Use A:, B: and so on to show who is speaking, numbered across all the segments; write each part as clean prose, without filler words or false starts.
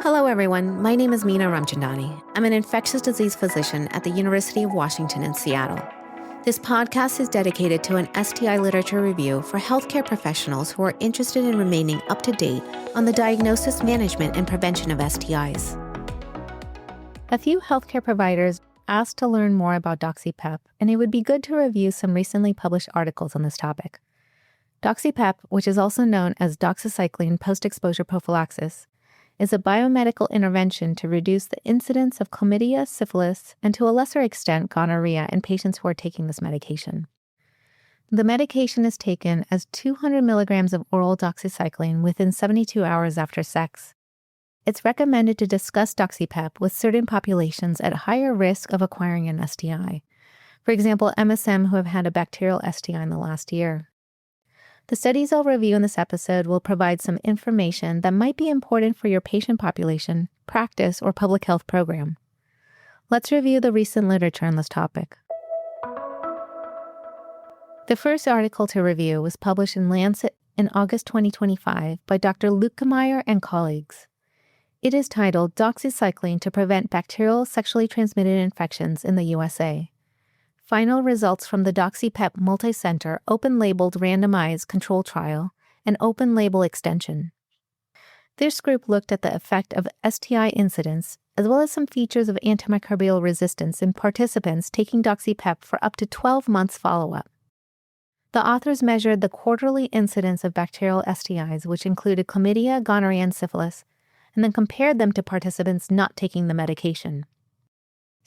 A: Hello, everyone. My name is Meena Ramchandani. I'm an infectious disease physician at the University of Washington in Seattle. This podcast is dedicated to an STI literature review for healthcare professionals who are interested in remaining up to date on the diagnosis, management, and prevention of STIs.
B: A few healthcare providers asked to learn more about Doxy PEP, and it would be good to review some recently published articles on this topic. Doxy PEP, which is also known as doxycycline post-exposure prophylaxis, is a biomedical intervention to reduce the incidence of chlamydia, syphilis, and to a lesser extent gonorrhea in patients who are taking this medication. The medication is taken as 200 milligrams of oral doxycycline within 72 hours after sex. It's recommended to discuss Doxy PEP with certain populations at higher risk of acquiring an STI, for example, MSM who have had a bacterial STI in the last year. The studies I'll review in this episode will provide some information that might be important for your patient population, practice, or public health program. Let's review the recent literature on this topic. The first article to review was published in Lancet in August 2025 by Dr. Lukemeyer and colleagues. It is titled Doxycycline to Prevent Bacterial Sexually Transmitted Infections in the USA. Final results from the Doxy PEP multi-center open-labeled randomized control trial and open-label extension. This group looked at the effect of STI incidence as well as some features of antimicrobial resistance in participants taking Doxy PEP for up to 12 months follow-up. The authors measured the quarterly incidence of bacterial STIs, which included chlamydia, gonorrhea, and syphilis, and then compared them to participants not taking the medication.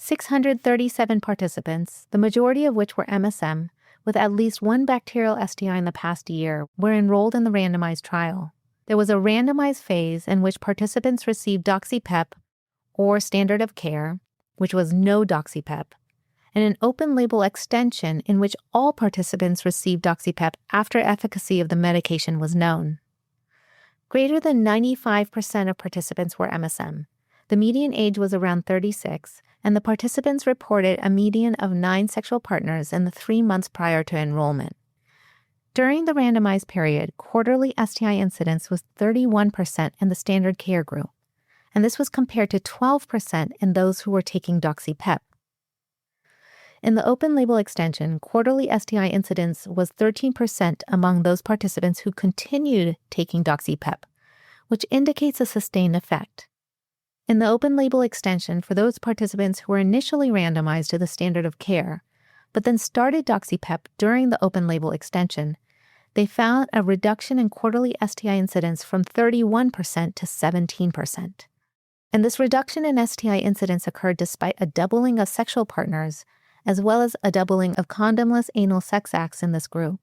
B: 637 participants, the majority of which were MSM, with at least one bacterial STI in the past year, were enrolled in the randomized trial. There was a randomized phase in which participants received Doxy PEP or standard of care, which was no Doxy PEP, and an open-label extension in which all participants received Doxy PEP after efficacy of the medication was known. Greater than 95% of participants were MSM. The median age was around 36, and the participants reported a median of 9 sexual partners in the 3 months prior to enrollment. During the randomized period, quarterly STI incidence was 31% in the standard care group, and this was compared to 12% in those who were taking Doxy PEP. In the open-label extension, quarterly STI incidence was 13% among those participants who continued taking Doxy PEP, which indicates a sustained effect. In the open-label extension, for those participants who were initially randomized to the standard of care, but then started Doxy PEP during the open-label extension, they found a reduction in quarterly STI incidence from 31% to 17%. And this reduction in STI incidence occurred despite a doubling of sexual partners, as well as a doubling of condomless anal sex acts in this group.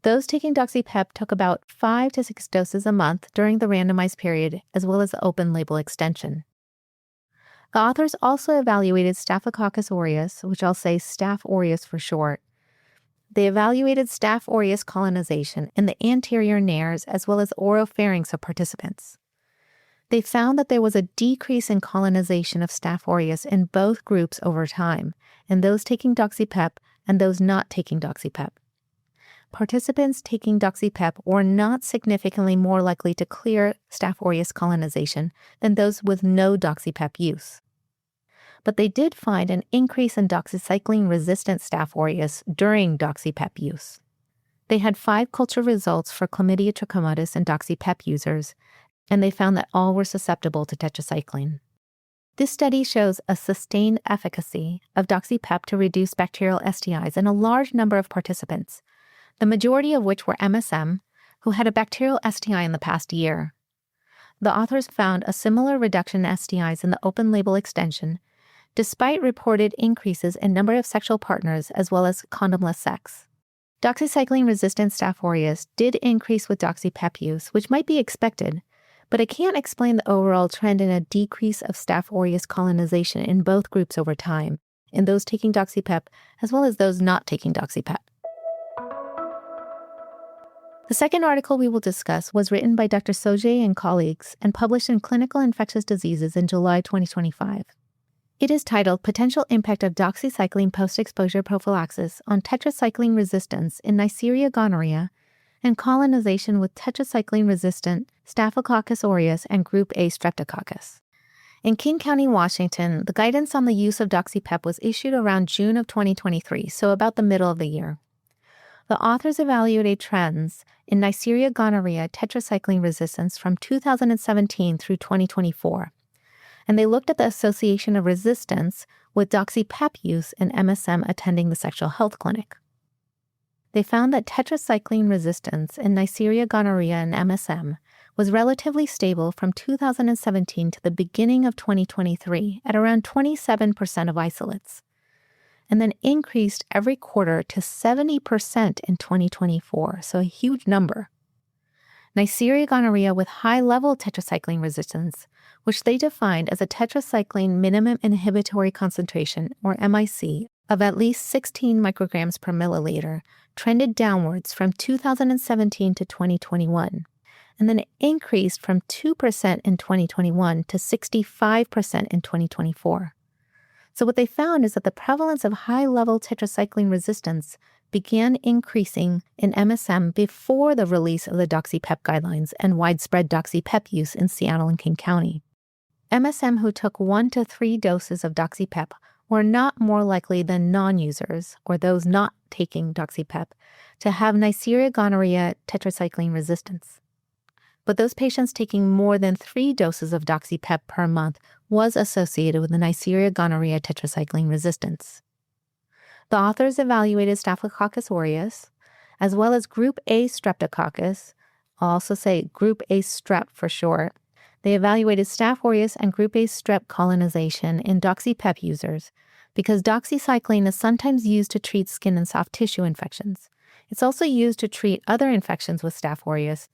B: Those taking Doxy PEP took about 5 to 6 doses a month during the randomized period, as well as the open-label extension. The authors also evaluated Staphylococcus aureus, which I'll say Staph aureus for short. They evaluated Staph aureus colonization in the anterior nares as well as oropharynx of participants. They found that there was a decrease in colonization of Staph aureus in both groups over time, in those taking Doxy PEP and those not taking Doxy PEP. Participants taking Doxy PEP were not significantly more likely to clear Staph aureus colonization than those with no Doxy PEP use. But they did find an increase in doxycycline-resistant Staph aureus during Doxy PEP use. They had 5 culture results for Chlamydia trachomatis and Doxy PEP users, and they found that all were susceptible to tetracycline. This study shows a sustained efficacy of Doxy PEP to reduce bacterial STIs in a large number of participants, the majority of which were MSM, who had a bacterial STI in the past year. The authors found a similar reduction in STIs in the open-label extension, despite reported increases in number of sexual partners as well as condomless sex. Doxycycline-resistant Staph aureus did increase with Doxy PEP use, which might be expected, but it can't explain the overall trend in a decrease of Staph aureus colonization in both groups over time, in those taking Doxy PEP as well as those not taking Doxy PEP. The second article we will discuss was written by Dr. Soje and colleagues and published in Clinical Infectious Diseases in July 2025. It is titled Potential Impact of Doxycycline Post-Exposure Prophylaxis on Tetracycline Resistance in Neisseria gonorrhea and colonization with tetracycline-resistant Staphylococcus aureus and Group A Streptococcus. In King County, Washington, the guidance on the use of Doxy PEP was issued around June of 2023, so about the middle of the year. The authors evaluated trends in Neisseria gonorrhea tetracycline resistance from 2017 through 2024, and they looked at the association of resistance with Doxy PEP use in MSM attending the sexual health clinic. They found that tetracycline resistance in Neisseria gonorrhea and MSM was relatively stable from 2017 to the beginning of 2023 at around 27% of isolates, and then increased every quarter to 70% in 2024, so a huge number. Neisseria gonorrhea with high-level tetracycline resistance, which they defined as a tetracycline minimum inhibitory concentration, or MIC, of at least 16 micrograms per milliliter, trended downwards from 2017 to 2021, and then increased from 2% in 2021 to 65% in 2024. So what they found is that the prevalence of high-level tetracycline resistance began increasing in MSM before the release of the Doxy PEP guidelines and widespread Doxy PEP use in Seattle and King County. MSM who took 1 to 3 doses of Doxy PEP were not more likely than non-users, or those not taking Doxy PEP, to have Neisseria gonorrhea tetracycline resistance. But those patients taking more than 3 doses of Doxy PEP per month was associated with the Neisseria gonorrhea tetracycline resistance. The authors evaluated Staphylococcus aureus, as well as Group A Streptococcus. I'll also say Group A Strep for short. They evaluated Staph aureus and Group A Strep colonization in Doxy PEP users because doxycycline is sometimes used to treat skin and soft tissue infections. It's also used to treat other infections with Staph aureus,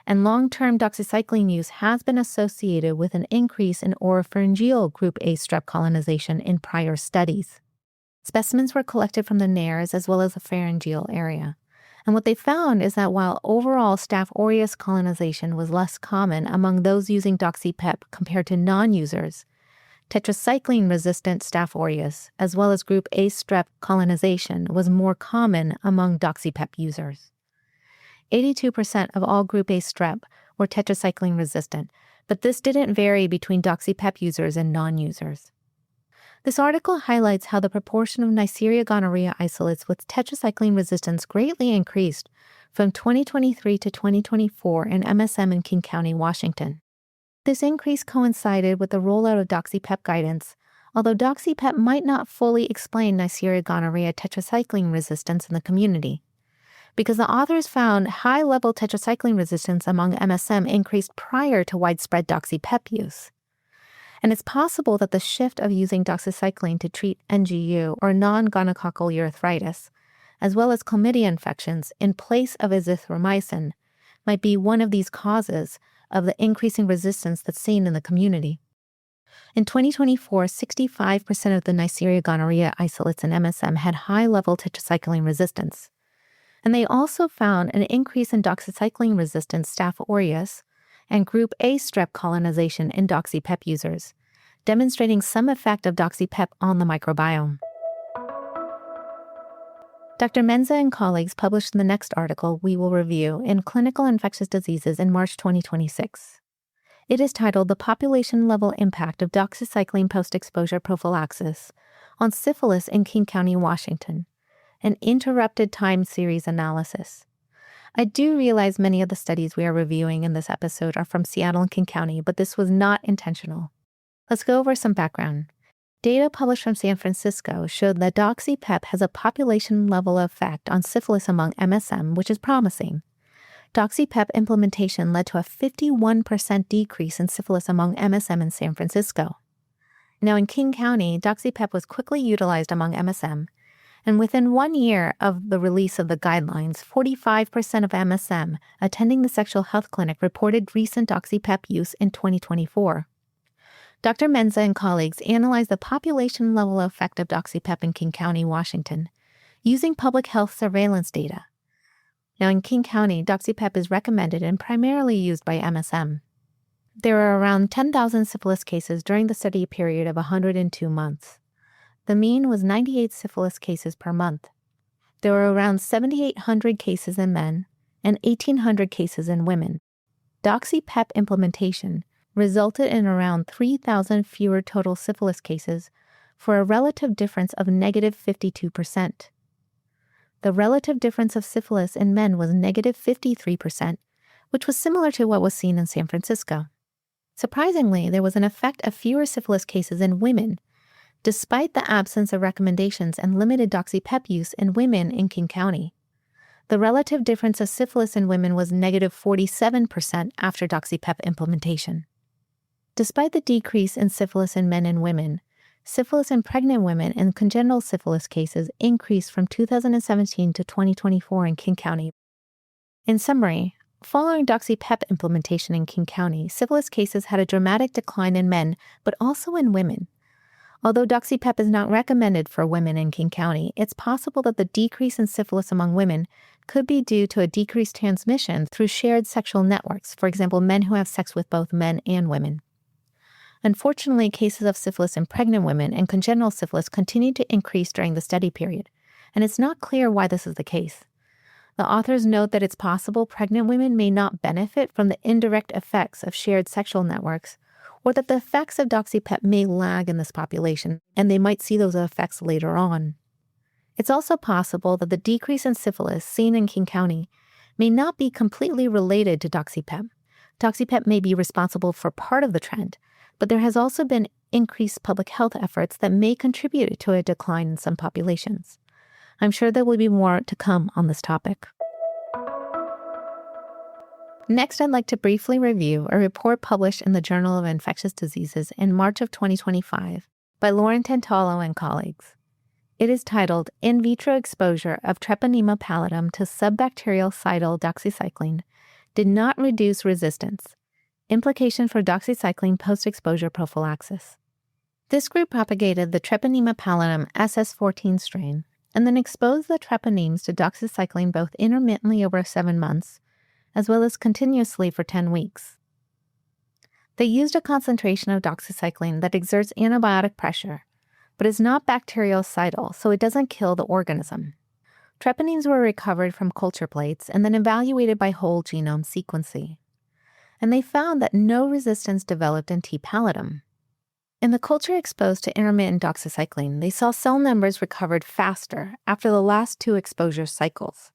B: and long-term doxycycline use has been associated with an increase in oropharyngeal Group A Strep colonization in prior studies. Specimens were collected from the nares as well as the pharyngeal area. And what they found is that while overall Staph aureus colonization was less common among those using Doxy PEP compared to non-users, tetracycline-resistant Staph aureus, as well as Group A Strep colonization, was more common among Doxy PEP users. 82% of all Group A Strep were tetracycline-resistant, but this didn't vary between Doxy PEP users and non-users. This article highlights how the proportion of Neisseria gonorrhea isolates with tetracycline resistance greatly increased from 2023 to 2024 in MSM in King County, Washington. This increase coincided with the rollout of Doxy PEP guidance, although Doxy PEP might not fully explain Neisseria gonorrhea tetracycline resistance in the community, because the authors found high-level tetracycline resistance among MSM increased prior to widespread Doxy PEP use. And it's possible that the shift of using doxycycline to treat NGU, or non-gonococcal urethritis, as well as chlamydia infections in place of azithromycin, might be one of these causes of the increasing resistance that's seen in the community. In 2024, 65% of the Neisseria gonorrhea isolates in MSM had high-level tetracycline resistance. And they also found an increase in doxycycline-resistant Staph aureus and Group A Strep colonization in Doxy PEP users, demonstrating some effect of Doxy PEP on the microbiome. Dr. Menza and colleagues published in the next article we will review in Clinical Infectious Diseases in March 2026. It is titled The Population-Level Impact of Doxycycline Post-Exposure Prophylaxis on Syphilis in King County, Washington, an Interrupted Time Series Analysis. I do realize many of the studies we are reviewing in this episode are from Seattle and King County, but this was not intentional. Let's go over some background. Data published from San Francisco showed that Doxy PEP has a population-level effect on syphilis among MSM, which is promising. Doxy PEP implementation led to a 51% decrease in syphilis among MSM in San Francisco. Now in King County, Doxy PEP was quickly utilized among MSM, and within 1 year of the release of the guidelines, 45% of MSM attending the sexual health clinic reported recent Doxy PEP use in 2024. Dr. Menza and colleagues analyzed the population-level effect of Doxy PEP in King County, Washington, using public health surveillance data. Now in King County, Doxy PEP is recommended and primarily used by MSM. There are around 10,000 syphilis cases during the study period of 102 months. The mean was 98 syphilis cases per month. There were around 7,800 cases in men and 1,800 cases in women. Doxy PEP implementation resulted in around 3,000 fewer total syphilis cases for a relative difference of negative 52%. The relative difference of syphilis in men was negative 53%, which was similar to what was seen in San Francisco. Surprisingly, there was an effect of fewer syphilis cases in women, despite the absence of recommendations and limited Doxy PEP use in women in King County. The relative difference of syphilis in women was negative 47% after Doxy PEP implementation. Despite the decrease in syphilis in men and women, syphilis in pregnant women and congenital syphilis cases increased from 2017 to 2024 in King County. In summary, following Doxy PEP implementation in King County, syphilis cases had a dramatic decline in men, but also in women. Although Doxy PEP is not recommended for women in King County, it's possible that the decrease in syphilis among women could be due to a decreased transmission through shared sexual networks, for example, men who have sex with both men and women. Unfortunately, cases of syphilis in pregnant women and congenital syphilis continued to increase during the study period, and it's not clear why this is the case. The authors note that it's possible pregnant women may not benefit from the indirect effects of shared sexual networks, or that the effects of Doxy PEP may lag in this population, and they might see those effects later on. It's also possible that the decrease in syphilis seen in King County may not be completely related to Doxy PEP. Doxy PEP may be responsible for part of the trend, but there has also been increased public health efforts that may contribute to a decline in some populations. I'm sure there will be more to come on this topic. Next, I'd like to briefly review a report published in the Journal of Infectious Diseases in March of 2025 by Lauren Tantalo and colleagues. It is titled In Vitro Exposure of Treponema pallidum to Subbactericidal Doxycycline Did Not Reduce Resistance. Implication for doxycycline post-exposure prophylaxis. This group propagated the Treponema pallidum SS14 strain and then exposed the treponemes to doxycycline both intermittently over 7 months, as well as continuously for 10 weeks. They used a concentration of doxycycline that exerts antibiotic pressure, but is not bactericidal, so it doesn't kill the organism. Treponemes were recovered from culture plates and then evaluated by whole genome sequencing, and they found that no resistance developed in T. pallidum. In the culture exposed to intermittent doxycycline, they saw cell numbers recovered faster after the last 2 exposure cycles.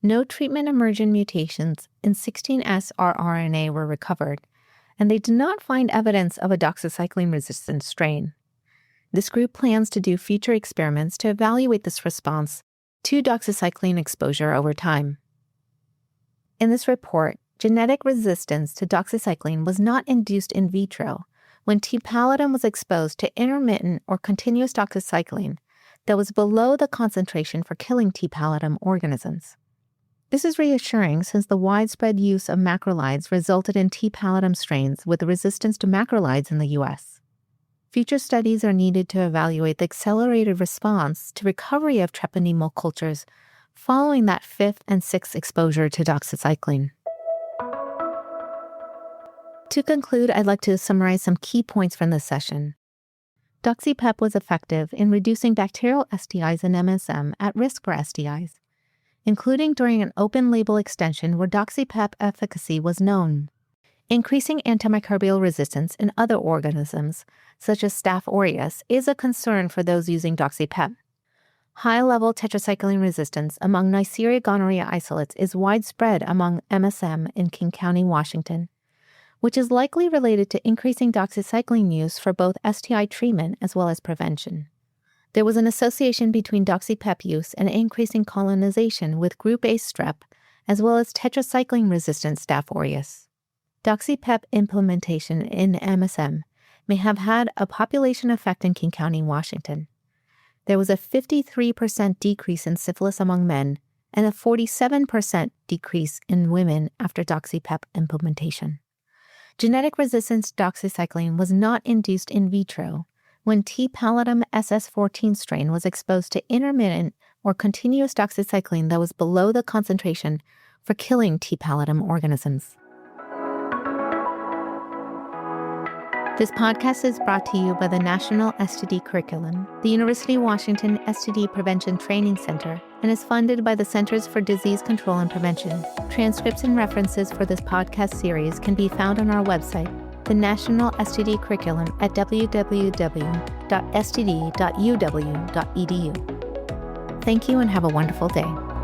B: No treatment-emergent mutations in 16S rRNA were recovered, and they did not find evidence of a doxycycline-resistant strain. This group plans to do future experiments to evaluate this response to doxycycline exposure over time. In this report, genetic resistance to doxycycline was not induced in vitro when T. pallidum was exposed to intermittent or continuous doxycycline that was below the concentration for killing T. pallidum organisms. This is reassuring since the widespread use of macrolides resulted in T. pallidum strains with resistance to macrolides in the U.S. Future studies are needed to evaluate the accelerated response to recovery of treponemal cultures following that 5th and 6th exposure to doxycycline. To conclude, I'd like to summarize some key points from this session. Doxy PEP was effective in reducing bacterial STIs and MSM at risk for STIs, including during an open-label extension where Doxy PEP efficacy was known. Increasing antimicrobial resistance in other organisms, such as Staph aureus, is a concern for those using Doxy PEP. High-level tetracycline resistance among Neisseria gonorrhea isolates is widespread among MSM in King County, Washington, which is likely related to increasing doxycycline use for both STI treatment as well as prevention. There was an association between Doxy PEP use and increasing colonization with group A strep, as well as tetracycline-resistant Staph aureus. Doxy PEP implementation in MSM may have had a population effect in King County, Washington. There was a 53% decrease in syphilis among men and a 47% decrease in women after Doxy PEP implementation. Genetic resistance to doxycycline was not induced in vitro when T. pallidum SS14 strain was exposed to intermittent or continuous doxycycline that was below the concentration for killing T. pallidum organisms. This podcast is brought to you by the National STD Curriculum, the University of Washington STD Prevention Training Center, and is funded by the Centers for Disease Control and Prevention. Transcripts and references for this podcast series can be found on our website, the National STD Curriculum, at www.std.uw.edu. Thank you and have a wonderful day.